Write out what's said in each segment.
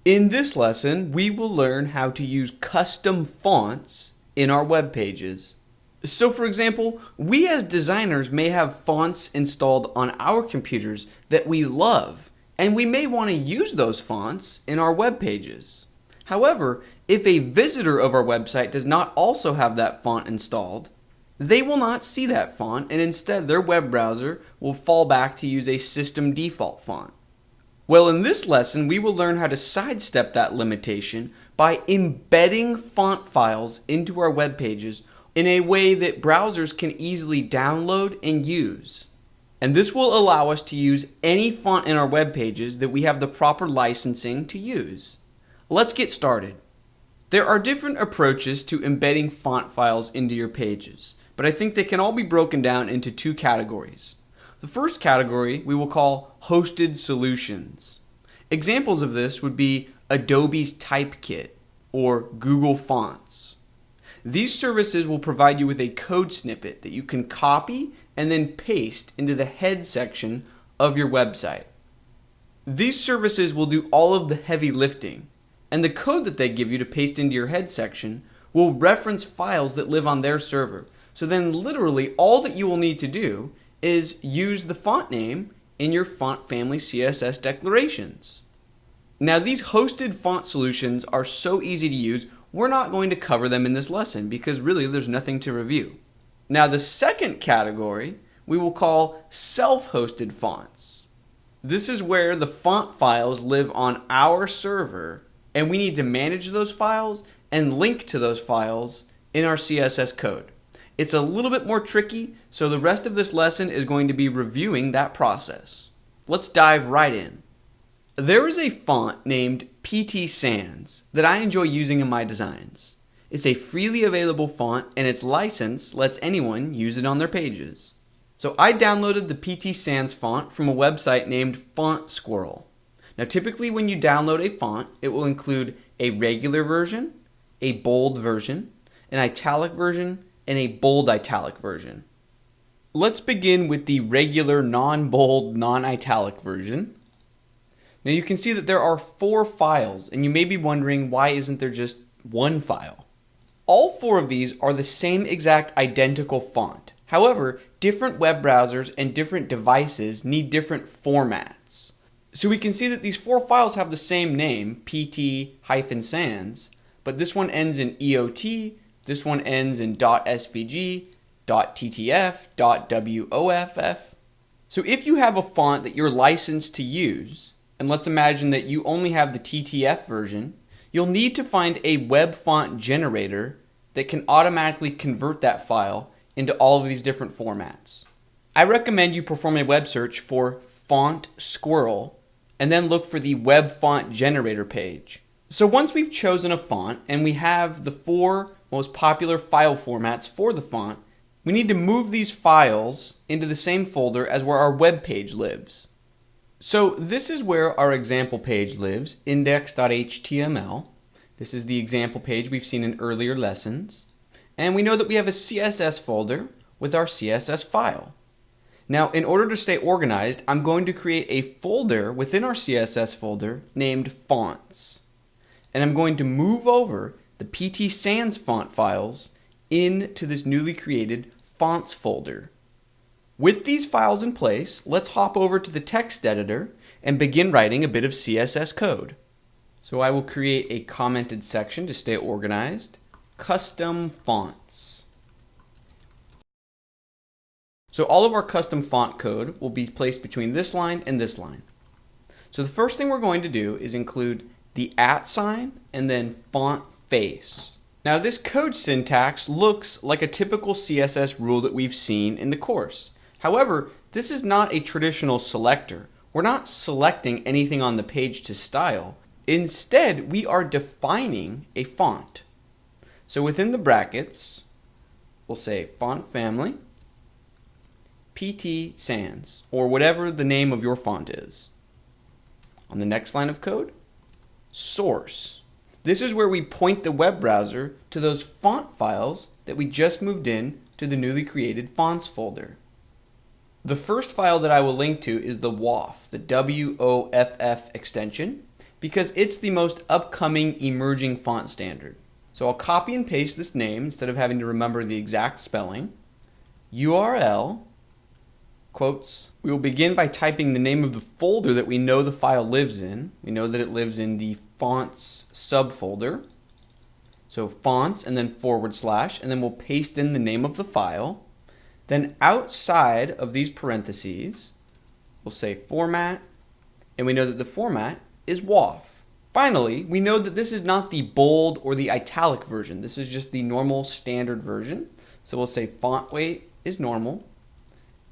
In this lesson, we will learn how to use custom fonts in our web pages. So for example, we as designers may have fonts installed on our computers that we love, and we may want to use those fonts in our web pages. However, if a visitor of our website does not also have that font installed, they will not see that font, and instead their web browser will fall back to use a system default font. Well, in this lesson, we will learn how to sidestep that limitation by embedding font files into our web pages in a way that browsers can easily download and use. And this will allow us to use any font in our web pages that we have the proper licensing to use. Let's get started. There are different approaches to embedding font files into your pages, but I think they can all be broken down into two categories. The first category we will call hosted solutions. Examples of this would be Adobe's Typekit or Google Fonts. These services will provide you with a code snippet that you can copy and then paste into the head section of your website. These services will do all of the heavy lifting, and the code that they give you to paste into your head section will reference files that live on their server. So then literally all that you will need to do is use the font name in your font family CSS declarations. Now these hosted font solutions are so easy to use, we're not going to cover them in this lesson because really there's nothing to review. Now the second category we will call self-hosted fonts. This is where the font files live on our server and we need to manage those files and link to those files in our CSS code. It's a little bit more tricky, so the rest of this lesson is going to be reviewing that process. Let's dive right in. There is a font named PT Sans that I enjoy using in my designs. It's a freely available font and its license lets anyone use it on their pages. So I downloaded the PT Sans font from a website named Font Squirrel. Now typically when you download a font, it will include a regular version, a bold version, an italic version, and a bold italic version. Let's begin with the regular non-bold, non-italic version. Now you can see that there are 4 files, and you may be wondering why isn't there just one file? All 4 of these are the same exact identical font. However, different web browsers and different devices need different formats. So we can see that these 4 files have the same name, pt-sans, but this one ends in EOT, this one ends in .svg, .ttf, .woff. So if you have a font that you're licensed to use, and let's imagine that you only have the TTF version, you'll need to find a web font generator that can automatically convert that file into all of these different formats. I recommend you perform a web search for Font Squirrel and then look for the web font generator page. So once we've chosen a font and we have the 4 most popular file formats for the font, we need to move these files into the same folder as where our web page lives. So this is where our example page lives, index.html. This is the example page we've seen in earlier lessons. And we know that we have a CSS folder with our CSS file. Now, in order to stay organized, I'm going to create a folder within our CSS folder named Fonts. And I'm going to move over the PT Sans font files into this newly created Fonts folder. With these files in place, let's hop over to the text editor and begin writing a bit of CSS code. So I will create a commented section to stay organized. Custom fonts. So all of our custom font code will be placed between this line and this line. So the first thing we're going to do is include the @ sign and then font face. Now this code syntax looks like a typical CSS rule that we've seen in the course. However, this is not a traditional selector. We're not selecting anything on the page to style. Instead, we are defining a font. So within the brackets, we'll say font family, PT Sans, or whatever the name of your font is. On the next line of code, source. This is where we point the web browser to those font files that we just moved in to the newly created fonts folder. The first file that I will link to is the WOFF, the WOFF extension, because it's the most upcoming emerging font standard. So I'll copy and paste this name instead of having to remember the exact spelling. URL, quotes. We will begin by typing the name of the folder that we know the file lives in. We know that it lives in the fonts subfolder. So fonts and then / and then we'll paste in the name of the file. Then outside of these parentheses, we'll say format, and we know that the format is WAF. Finally, we know that this is not the bold or the italic version. This is just the normal standard version. So we'll say font weight is normal,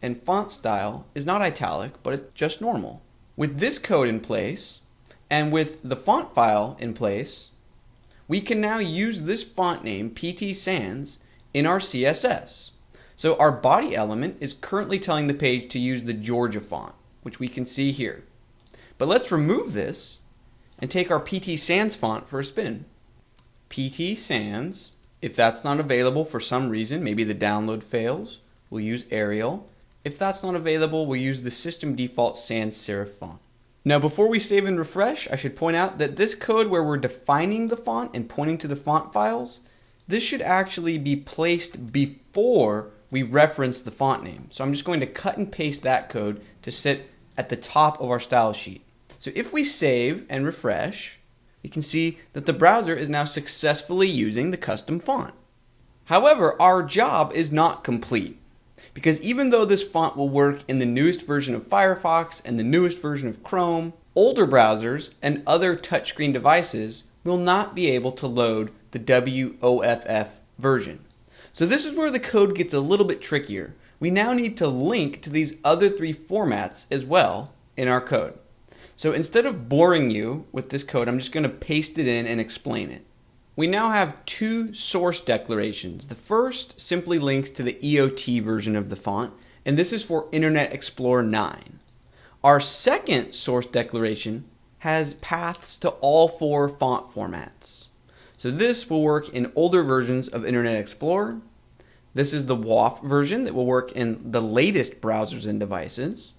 and font style is not italic, but it's just normal. With this code in place, and with the font file in place, we can now use this font name, PT Sans, in our CSS. So our body element is currently telling the page to use the Georgia font, which we can see here. But let's remove this and take our PT Sans font for a spin. PT Sans, if that's not available for some reason, maybe the download fails, we'll use Arial. If that's not available, we'll use the system default sans serif font. Now before we save and refresh, I should point out that this code where we're defining the font and pointing to the font files, this should actually be placed before we reference the font name. So I'm just going to cut and paste that code to sit at the top of our style sheet. So if we save and refresh, you can see that the browser is now successfully using the custom font. However, our job is not complete, because even though this font will work in the newest version of Firefox and the newest version of Chrome, older browsers and other touchscreen devices will not be able to load the WOFF version. So this is where the code gets a little bit trickier. We now need to link to these other 3 formats as well in our code. So instead of boring you with this code, I'm just going to paste it in and explain it. We now have 2 source declarations. The first simply links to the EOT version of the font, and this is for Internet Explorer 9. Our second source declaration has paths to all 4 font formats. So this will work in older versions of Internet Explorer. This is the WAF version that will work in the latest browsers and devices.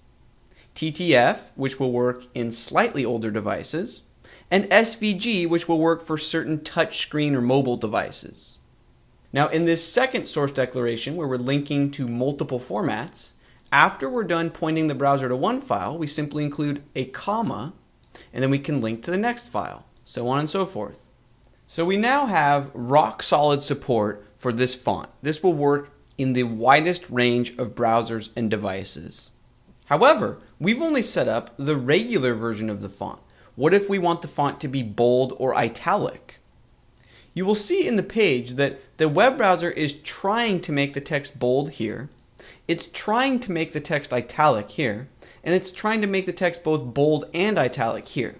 TTF, which will work in slightly older devices, and SVG, which will work for certain touchscreen or mobile devices. Now, in this second source declaration, where we're linking to multiple formats, after we're done pointing the browser to one file, we simply include a comma, and then we can link to the next file, so on and so forth. So we now have rock-solid support for this font. This will work in the widest range of browsers and devices. However, we've only set up the regular version of the font. What if we want the font to be bold or italic? You will see in the page that the web browser is trying to make the text bold here, it's trying to make the text italic here, and it's trying to make the text both bold and italic here.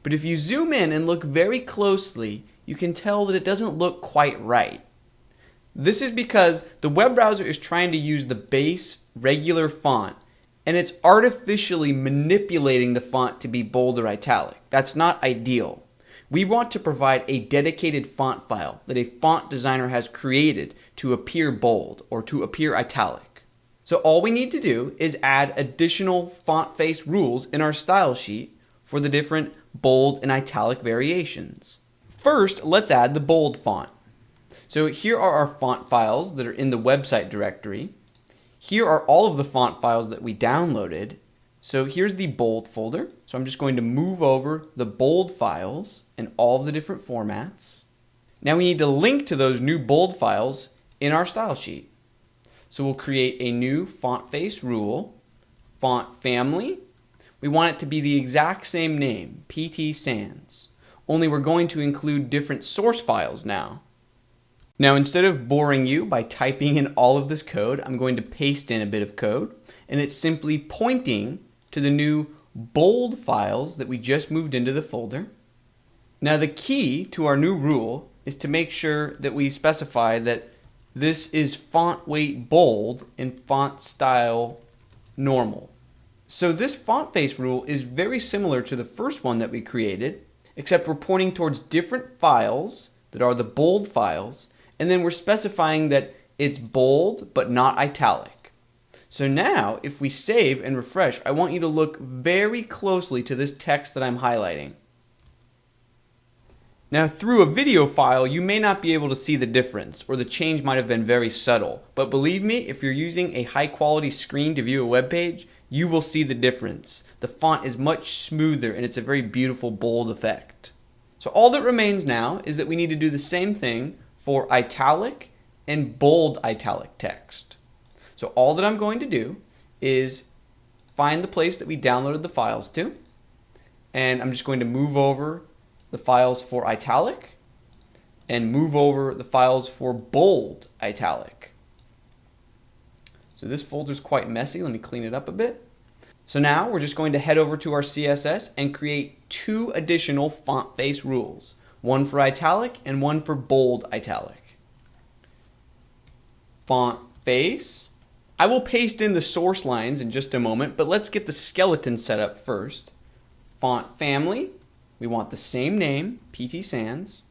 But if you zoom in and look very closely, you can tell that it doesn't look quite right. This is because the web browser is trying to use the base regular font, and it's artificially manipulating the font to be bold or italic. That's not ideal. We want to provide a dedicated font file that a font designer has created to appear bold or to appear italic. So all we need to do is add additional font face rules in our style sheet for the different bold and italic variations. First, let's add the bold font. So here are our font files that are in the website directory. Here are all of the font files that we downloaded. So here's the bold folder. So I'm just going to move over the bold files in all of the different formats. Now we need to link to those new bold files in our style sheet. So we'll create a new font face rule, font family. We want it to be the exact same name, PT Sans. Only we're going to include different source files now. Now instead of boring you by typing in all of this code, I'm going to paste in a bit of code, and it's simply pointing to the new bold files that we just moved into the folder. Now the key to our new rule is to make sure that we specify that this is font weight bold and font style normal. So this font face rule is very similar to the first one that we created, except we're pointing towards different files that are the bold files, and then we're specifying that it's bold but not italic. So now, if we save and refresh, I want you to look very closely to this text that I'm highlighting. Now, through a video file, you may not be able to see the difference, or the change might have been very subtle. But believe me, if you're using a high-quality screen to view a web page, you will see the difference. The font is much smoother, and it's a very beautiful, bold effect. So all that remains now is that we need to do the same thing for italic and bold italic text. So all that I'm going to do is find the place that we downloaded the files to, and I'm just going to move over the files for italic and move over the files for bold italic. So this folder is quite messy. Let me clean it up a bit. So now we're just going to head over to our CSS and create 2 additional font face rules, one for italic and one for bold italic. Font face. I will paste in the source lines in just a moment, but let's get the skeleton set up first. Font family. We want the same name, PT Sans.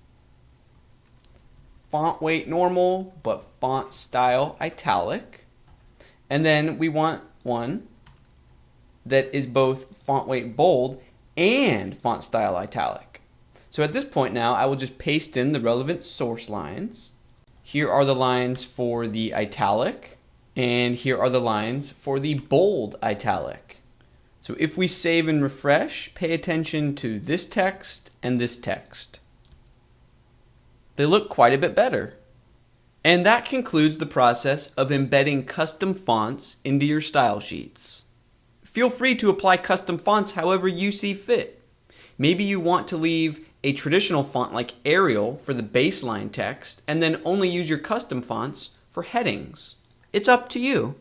Font weight normal, but font style italic. And then we want one that is both font weight bold and font style italic. So at this point now, I will just paste in the relevant source lines. Here are the lines for the italic, and here are the lines for the bold italic. So if we save and refresh, pay attention to this text and this text. They look quite a bit better. And that concludes the process of embedding custom fonts into your style sheets. Feel free to apply custom fonts however you see fit. Maybe you want to leave a traditional font like Arial for the baseline text and then only use your custom fonts for headings. It's up to you.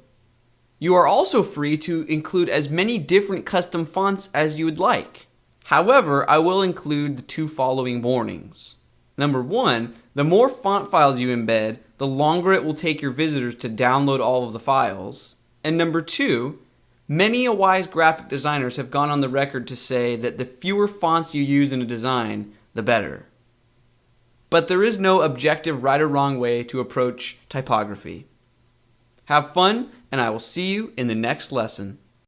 You are also free to include as many different custom fonts as you would like. However, I will include the 2 following warnings. Number 1, the more font files you embed, the longer it will take your visitors to download all of the files. And number 2, many wise graphic designers have gone on the record to say that the fewer fonts you use in a design, the better. But there is no objective right or wrong way to approach typography. Have fun, and I will see you in the next lesson.